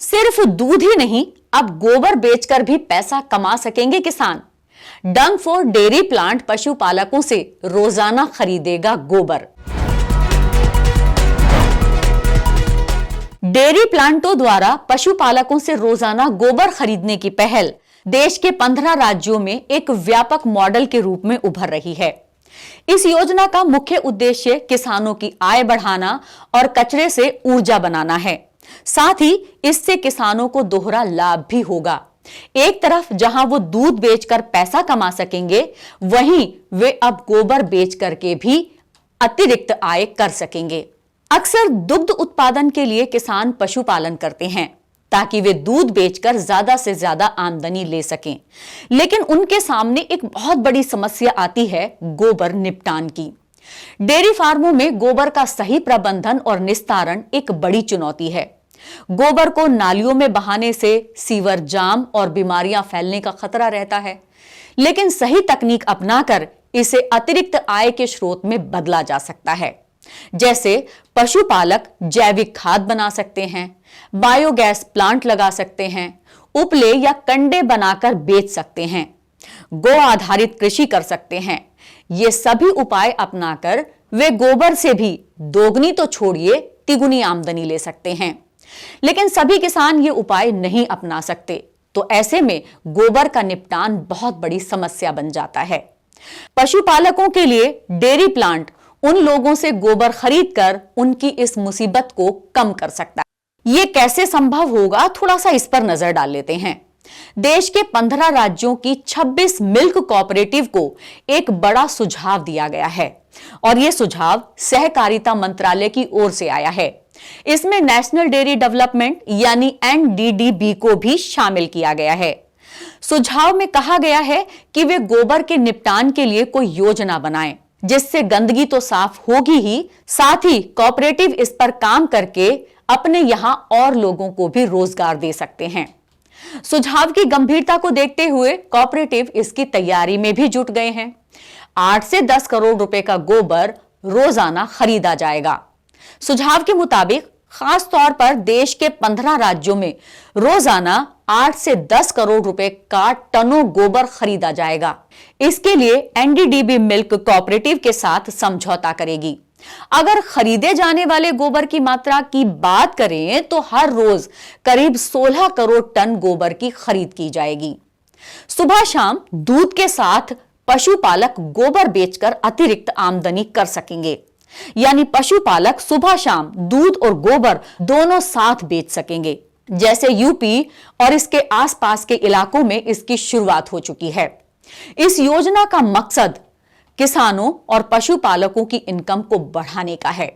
सिर्फ दूध ही नहीं, अब गोबर बेचकर भी पैसा कमा सकेंगे किसान। डंग फॉर डेयरी प्लांट पशुपालकों से रोजाना खरीदेगा गोबर। डेयरी प्लांटों द्वारा पशुपालकों से रोजाना गोबर खरीदने की पहल देश के 15 राज्यों में एक व्यापक मॉडल के रूप में उभर रही है। इस योजना का मुख्य उद्देश्य किसानों की आय बढ़ाना और कचरे से ऊर्जा बनाना है। साथ ही इससे किसानों को दोहरा लाभ भी होगा। एक तरफ जहां वो दूध बेचकर पैसा कमा सकेंगे, वहीं वे अब गोबर बेच करके भी अतिरिक्त आय कर सकेंगे। अक्सर दुग्ध उत्पादन के लिए किसान पशुपालन करते हैं ताकि वे दूध बेचकर ज्यादा से ज्यादा आमदनी ले सकें, लेकिन उनके सामने एक बहुत बड़ी समस्या आती है गोबर निपटान की। डेयरी फार्मों में गोबर का सही प्रबंधन और निस्तारण एक बड़ी चुनौती है। गोबर को नालियों में बहाने से सीवर जाम और बीमारियां फैलने का खतरा रहता है, लेकिन सही तकनीक अपनाकर इसे अतिरिक्त आय के स्रोत में बदला जा सकता है। जैसे पशुपालक जैविक खाद बना सकते हैं, बायोगैस प्लांट लगा सकते हैं, उपले या कंडे बनाकर बेच सकते हैं, गौ आधारित कृषि कर सकते हैं। ये सभी उपाय अपनाकर वे गोबर से भी दोगुनी तो छोड़िए तिगुनी आमदनी ले सकते हैं। लेकिन सभी किसान ये उपाय नहीं अपना सकते, तो ऐसे में गोबर का निपटान बहुत बड़ी समस्या बन जाता है। पशुपालकों के लिए डेयरी प्लांट उन लोगों से गोबर खरीदकर उनकी इस मुसीबत को कम कर सकता है। ये कैसे संभव होगा, थोड़ा सा इस पर नजर डाल लेते हैं। देश के 15 राज्यों की 26 मिल्क कोऑपरेटिव को एक बड़ा सुझाव दिया गया है और यह सुझाव सहकारिता मंत्रालय की ओर से आया है। इसमें नेशनल डेयरी डेवलपमेंट यानी NDDB को भी शामिल किया गया है। सुझाव में कहा गया है कि वे गोबर के निपटान के लिए कोई योजना बनाएं, जिससे गंदगी तो साफ होगी ही, साथ ही कोऑपरेटिव इस पर काम करके अपने यहां और लोगों को भी रोजगार दे सकते हैं। सुझाव की गंभीरता को देखते हुए कोऑपरेटिव इसकी तैयारी में भी जुट गए हैं। 8 से 10 करोड़ रुपए का गोबर रोजाना खरीदा जाएगा। सुझाव के मुताबिक खास तौर पर देश के 15 राज्यों में रोजाना 8 से 10 करोड़ रुपए का टनों गोबर खरीदा जाएगा। इसके लिए NDDB मिल्क कोऑपरेटिव के साथ समझौता करेगी। अगर खरीदे जाने वाले गोबर की मात्रा की बात करें तो हर रोज करीब 16 करोड़ टन गोबर की खरीद की जाएगी। सुबह शाम दूध के साथ पशुपालक गोबर बेचकर अतिरिक्त आमदनी कर सकेंगे, यानी पशुपालक सुबह शाम दूध और गोबर दोनों साथ बेच सकेंगे। जैसे यूपी और इसके आसपास के इलाकों में इसकी शुरुआत हो चुकी है। इस योजना का मकसद किसानों और पशुपालकों की इनकम को बढ़ाने का है।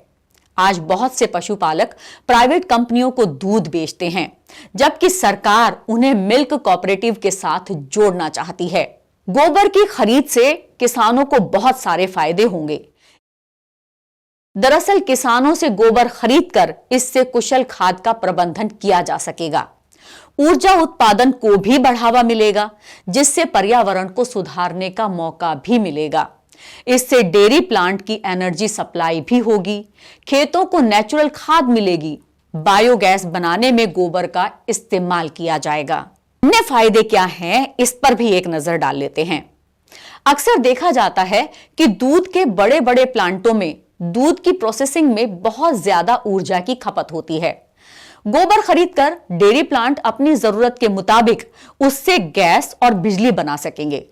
आज बहुत से पशुपालक प्राइवेट कंपनियों को दूध बेचते हैं, जबकि सरकार उन्हें मिल्क कोऑपरेटिव के साथ जोड़ना चाहती है। गोबर की खरीद से किसानों को बहुत सारे फायदे होंगे। दरअसल किसानों से गोबर खरीदकर इससे कुशल खाद का प्रबंधन किया जा सकेगा। ऊर्जा उत्पादन को भी बढ़ावा मिलेगा, जिससे पर्यावरण को सुधारने का मौका भी मिलेगा। इससे डेयरी प्लांट की एनर्जी सप्लाई भी होगी, खेतों को नेचुरल खाद मिलेगी, बायोगैस बनाने में गोबर का इस्तेमाल किया जाएगा। अन्य फायदे क्या हैं, इस पर भी एक नजर डाल लेते हैं। अक्सर देखा जाता है कि दूध के बड़े बड़े प्लांटों में दूध की प्रोसेसिंग में बहुत ज्यादा ऊर्जा की खपत होती है। गोबर खरीदकर डेयरी प्लांट अपनी जरूरत के मुताबिक उससे गैस और बिजली बना सकेंगे।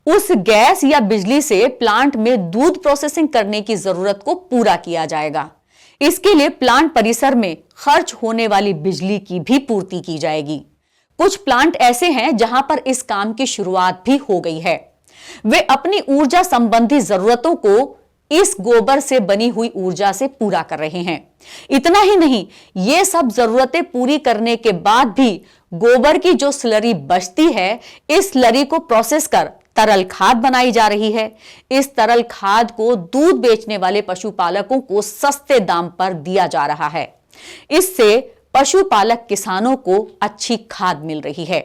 उस गैस या बिजली से प्लांट में दूध प्रोसेसिंग करने की जरूरत को पूरा किया जाएगा। इसके लिए प्लांट परिसर में खर्च होने वाली बिजली की भी पूर्ति की जाएगी। कुछ प्लांट ऐसे हैं जहां पर इस काम की शुरुआत भी हो गई है। वे अपनी ऊर्जा संबंधी जरूरतों को इस गोबर से बनी हुई ऊर्जा से पूरा कर रहे हैं। इतना ही नहीं, ये सब जरूरतें पूरी करने के बाद भी गोबर की जो स्लरी बचती है, इस स्लरी को प्रोसेस कर तरल खाद बनाई जा रही है। इस तरल खाद को दूध बेचने वाले पशुपालकों को सस्ते दाम पर दिया जा रहा है। इससे पशुपालक किसानों को अच्छी खाद मिल रही है।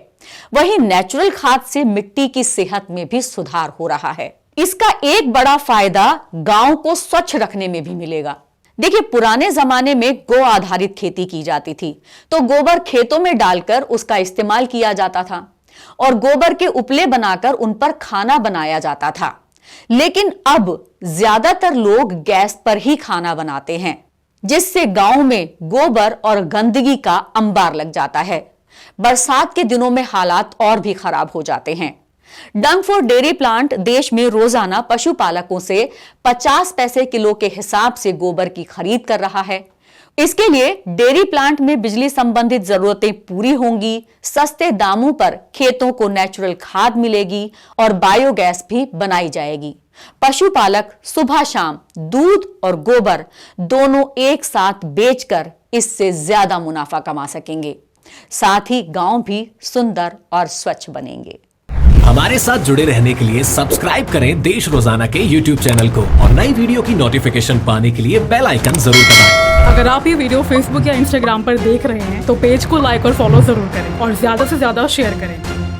वहीं नेचुरल खाद से मिट्टी की सेहत में भी सुधार हो रहा है। इसका एक बड़ा फायदा गांव को स्वच्छ रखने में भी मिलेगा। देखिए, पुराने जमाने में गो आधारित खेती की जाती थी, तो गोबर खेतों में डालकर उसका इस्तेमाल किया जाता था और गोबर के उपले बनाकर उन पर खाना बनाया जाता था। लेकिन अब ज्यादातर लोग गैस पर ही खाना बनाते हैं, जिससे गांव में गोबर और गंदगी का अंबार लग जाता है। बरसात के दिनों में हालात और भी खराब हो जाते हैं। डंगफोर डेयरी प्लांट देश में रोजाना पशुपालकों से 50 पैसे किलो के हिसाब से गोबर की खरीद कर रहा है। इसके लिए डेयरी प्लांट में बिजली संबंधित जरूरतें पूरी होंगी, सस्ते दामों पर खेतों को नेचुरल खाद मिलेगी और बायोगैस भी बनाई जाएगी। पशुपालक सुबह शाम दूध और गोबर दोनों एक साथ बेचकर इससे ज्यादा मुनाफा कमा सकेंगे। साथ ही गांव भी सुंदर और स्वच्छ बनेंगे। हमारे साथ जुड़े रहने के लिए सब्सक्राइब करें देश रोजाना के YouTube चैनल को और नई वीडियो की नोटिफिकेशन पाने के लिए बेल आइकन जरूर दबाएं। अगर आप ये वीडियो Facebook या Instagram पर देख रहे हैं तो पेज को लाइक और फॉलो जरूर करें और ज्यादा से ज्यादा शेयर करें।